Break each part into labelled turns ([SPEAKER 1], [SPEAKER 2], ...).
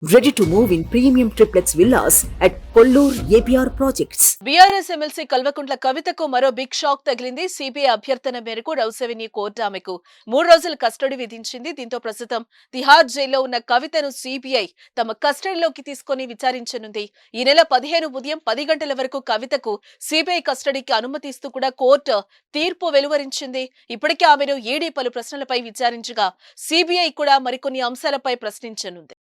[SPEAKER 1] Ready to move in premium triplex villas at Kollur APR Projects.
[SPEAKER 2] BRS MLC Kalvakuntla కవితకు మరో big shock తగిలింది. CBI అభ్యర్థన మేరకు rows avenue court ఆమెకు 3 రోజుల కస్టడీ విధించింది. దీంతో ప్రస్తుతం తిహార్ జైల్లో ఉన్న కవితను సిబిఐ తమ కస్టడీలోకి తీసుకుని విచారించనుంది. ఈ నెల 15 ఉదయం 10 గంటల వరకు కవితకు సిబిఐ కస్టడీకి అనుమతిస్తూ కూడా కోర్టు తీర్పు వెలువరించింది. ఇప్పటికే ఆమెను ఈడీ పలు ప్రశ్నలపై విచారించగా సిబిఐ కూడా మరికొన్ని అంశాలపై ప్రశ్నించనుంది.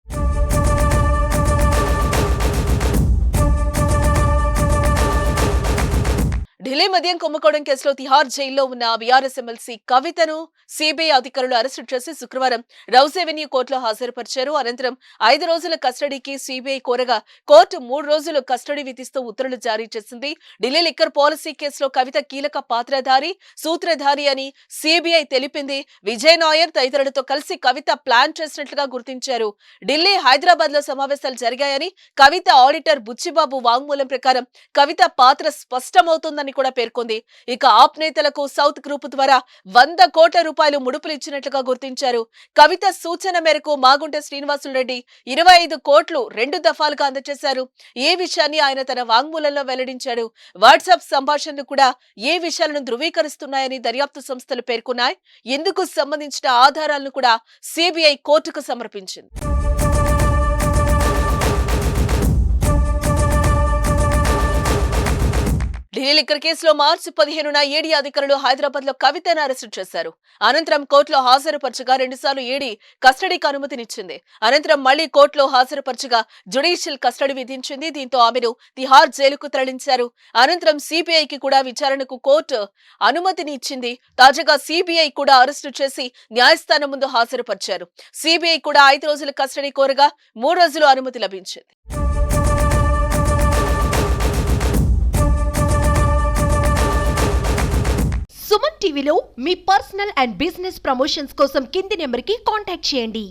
[SPEAKER 2] ఢిల్లీ మద్యం కుంభకోణం కేసులో తిహార్ జైల్లో ఉన్న బీఆర్ఎస్ ఎమ్మెల్సీ కవితను సిబిఐ అధికారులు అరెస్టు చేసి శుక్రవారం రౌస్ అవెన్యూ కోర్టులో హాజరుపరిచారు. అనంతరం 5 రోజుల కస్టడీకి సిబిఐ కోరగా కోర్టు 3 రోజులు కస్టడీ విధిస్తూ ఉత్తర్వులు జారీ చేసింది. ఢిల్లీ లిక్కర్ పాలసీ కేసులో కవిత కీలక పాత్రధారి, సూత్రధారి అని సిబిఐ తెలిపింది. విజయ్ నాయర్ తదితరులతో కలిసి కవిత ప్లాన్ చేసినట్లుగా గుర్తించారు. ఢిల్లీ, హైదరాబాద్ లో సమావేశాలు జరిగాయని, కవిత ఆడిటర్ బుచ్చిబాబు వాంగ్మూలం ప్రకారం కవిత పాత్ర స్పష్టమవుతుందని కూడా పేర్కొంది. ఇక ఆప్ నేతలకు సౌత్ గ్రూప్ ద్వారా 100 కోట్ల రూపాయలు ముడుపులు ఇచ్చినట్లుగా గుర్తించారు. కవిత సూచన మేరకు మాగుంట శ్రీనివాసులు రెడ్డి 25 కోట్లు 2 దఫాలుగా అందజేశారు. ఈ విషయాన్ని ఆయన తన వాంగ్మూలంలో వెల్లడించాడు. వాట్సాప్ సంభాషణలు కూడా ఏ విషయాలను ధృవీకరిస్తున్నాయని దర్యాప్తు సంస్థలు పేర్కొన్నాయి. ఇందుకు సంబంధించిన ఆధారాలను కూడా సిబిఐ కోర్టుకు సమర్పించింది. ఢిల్లీ లిక్కర్ కేసులో మార్చి 15న ఈడీ అధికారులు హైదరాబాద్ లో కవితను అరెస్టు చేశారు. అనంతరం కోర్టులో హాజరుపరచగా 2 సార్లు ఈడీ కస్టడీకి అనుమతినిచ్చింది. అనంతరం మళ్లీ కోర్టులో హాజరుపరచగా జ్యుడిషియల్ కస్టడీ విధించింది. దీంతో ఆమెను తిహార్ జైలుకు తరలించారు. అనంతరం సిబిఐకి కూడా విచారణకు కోర్టు అనుమతిని ఇచ్చింది. తాజాగా సిబిఐ కూడా అరెస్టు చేసి న్యాయస్థానం ముందు హాజరుపరిచారు. సిబిఐ కూడా 5 రోజుల కస్టడీ కోరగా 3 రోజులు అనుమతి లభించింది.
[SPEAKER 3] సుమన్ టీవీలో మీ పర్సనల్ అండ్ బిజినెస్ ప్రమోషన్స్ కోసం కింది నెంబర్కి కాంటాక్ట్ చేయండి.